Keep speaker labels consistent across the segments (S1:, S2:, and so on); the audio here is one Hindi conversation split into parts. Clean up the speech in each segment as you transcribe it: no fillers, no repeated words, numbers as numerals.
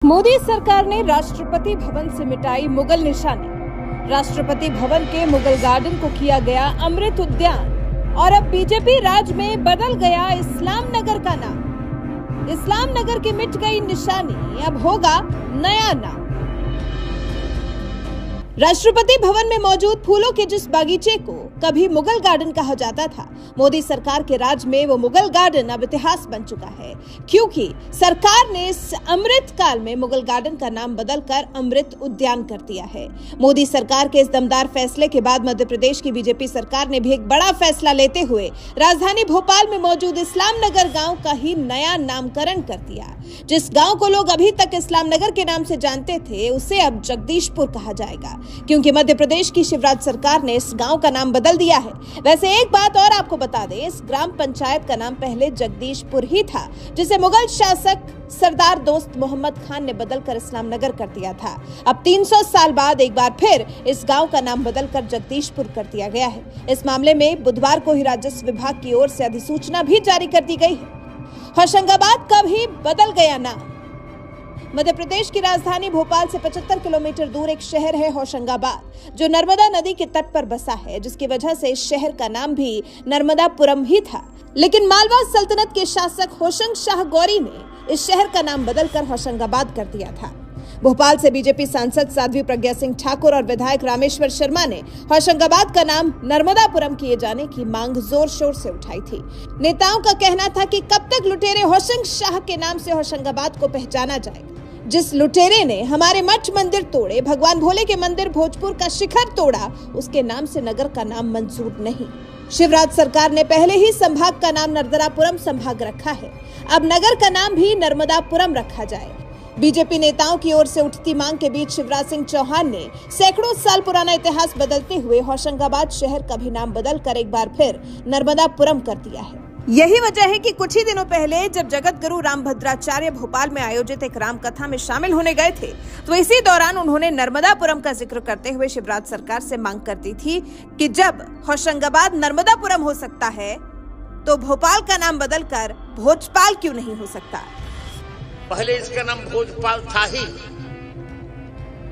S1: मोदी सरकार ने राष्ट्रपति भवन से मिटाई मुगल निशानी। राष्ट्रपति भवन के मुगल गार्डन को किया गया अमृत उद्यान और अब बीजेपी राज में बदल गया इस्लाम नगर का नाम। इस्लाम नगर की मिट गई निशानी, अब होगा नया नाम। राष्ट्रपति भवन में मौजूद फूलों के जिस बागीचे को कभी मुगल गार्डन कहा जाता था, मोदी सरकार के राज में वो मुगल गार्डन अब इतिहास बन चुका है, क्योंकि सरकार ने इस अमृत काल में मुगल गार्डन का नाम बदलकर अमृत उद्यान कर दिया है। मोदी सरकार के इस दमदार फैसले के बाद मध्य प्रदेश की बीजेपी सरकार ने भी एक बड़ा फैसला लेते हुए राजधानी भोपाल में मौजूद इस्लाम नगर गांव का ही नया नामकरण कर दिया। जिस गांव को लोग अभी तक इस्लाम नगर के नाम से जानते थे, उसे अब जगदीशपुर कहा जाएगा, क्योंकि मध्य प्रदेश की शिवराज सरकार ने इस गांव का नाम बदल दिया है। वैसे एक बात और आपको बता दें, इस ग्राम पंचायत का नाम पहले जगदीशपुर ही था, जिसे मुगल शासक सरदार दोस्त मोहम्मद खान ने बदलकर इस्लाम नगर कर दिया था। अब 300 साल बाद एक बार फिर इस गांव का नाम बदलकर जगदीशपुर कर दिया गया है। इस मामले में बुधवार को ही राजस्व विभाग की ओर से अधिसूचना भी जारी कर दी गई है। होशंगाबाद का भी बदल गया नाम। मध्य प्रदेश की राजधानी भोपाल से 75 किलोमीटर दूर एक शहर है होशंगाबाद, जो नर्मदा नदी के तट पर बसा है, जिसकी वजह से इस शहर का नाम भी नर्मदापुरम ही था। लेकिन मालवा सल्तनत के शासक होशंग शाह गौरी ने इस शहर का नाम बदलकर होशंगाबाद कर दिया था। भोपाल से बीजेपी सांसद साध्वी प्रज्ञा सिंह ठाकुर और विधायक रामेश्वर शर्मा ने होशंगाबाद का नाम नर्मदापुरम किए जाने की मांग जोर शोर से उठाई थी। नेताओं का कहना था कि कब तक लुटेरे होशंग शाह के नाम से होशंगाबाद को पहचाना जाएगा। जिस लुटेरे ने हमारे मठ मंदिर तोड़े, भगवान भोले के मंदिर भोजपुर का शिखर तोड़ा, उसके नाम से नगर का नाम मंजूर नहीं। शिवराज सरकार ने पहले ही संभाग का नाम नर्मदापुरम संभाग रखा है, अब नगर का नाम भी नर्मदापुरम रखा जाए। बीजेपी नेताओं की ओर से उठती मांग के बीच शिवराज सिंह चौहान ने सैकड़ों साल पुराना इतिहास बदलते हुए होशंगाबाद शहर का भी नाम बदलकर एक बार फिर नर्मदापुरम कर दिया है। यही वजह है कि कुछ ही दिनों पहले जब जगत गुरु रामभद्राचार्य भोपाल में आयोजित एक राम कथा में शामिल होने गए थे, तो इसी दौरान उन्होंने नर्मदापुरम का जिक्र करते हुए शिवराज सरकार से मांग करती थी कि जब होशंगाबाद नर्मदापुरम हो सकता है, तो भोपाल का नाम बदलकर भोजपाल क्यों नहीं हो सकता।
S2: पहले इसका नाम भोजपाल था ही।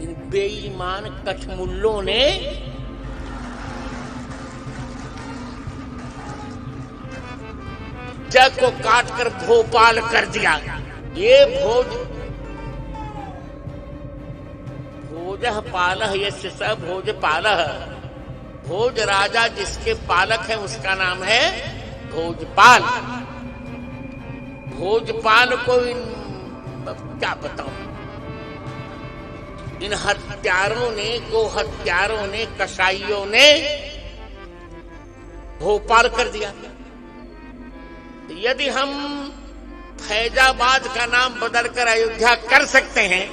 S2: इन बेईमान कठमुल्लों ने जग को काटकर भोपाल कर दिया। ये भोजः पालः यस्य स भोजपालः। भोज राजा जिसके पालक है, उसका नाम है भोजपाल। भोजपाल को क्या बताऊं, इन हत्यारों ने, गो हत्यारों ने, कसाईयों ने भोपाल कर दिया। यदि हम फैजाबाद का नाम बदलकर अयोध्या कर सकते हैं,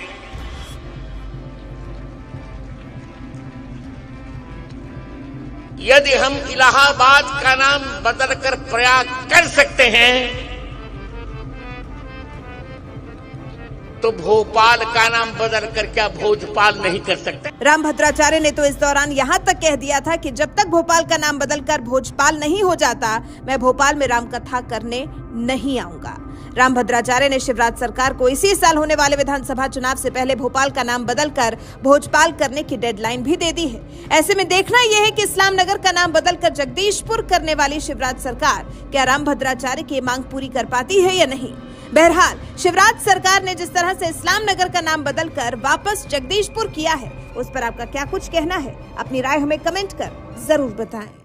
S2: यदि हम इलाहाबाद का नाम बदलकर प्रयाग कर सकते हैं, तो भोपाल का नाम बदलकर क्या भोजपाल नहीं कर सकते।
S1: रामभद्राचार्य ने तो इस दौरान यहाँ तक कह दिया था कि जब तक भोपाल का नाम बदलकर भोजपाल नहीं हो जाता, मैं भोपाल में राम कथा करने नहीं आऊंगा। रामभद्राचार्य ने शिवराज सरकार को इसी साल होने वाले विधानसभा चुनाव से पहले भोपाल का नाम बदलकर भोजपाल करने की डेडलाइन भी दे दी है। ऐसे में देखना यह है कि इस्लाम नगर का नाम बदलकर जगदीशपुर करने वाली शिवराज सरकार क्या रामभद्राचार्य की मांग पूरी कर पाती है या नहीं। बहरहाल शिवराज सरकार ने जिस तरह से इस्लाम नगर का नाम बदलकर वापस जगदीशपुर किया है, उस पर आपका क्या कुछ कहना है, अपनी राय हमें कमेंट कर जरूर बताएं।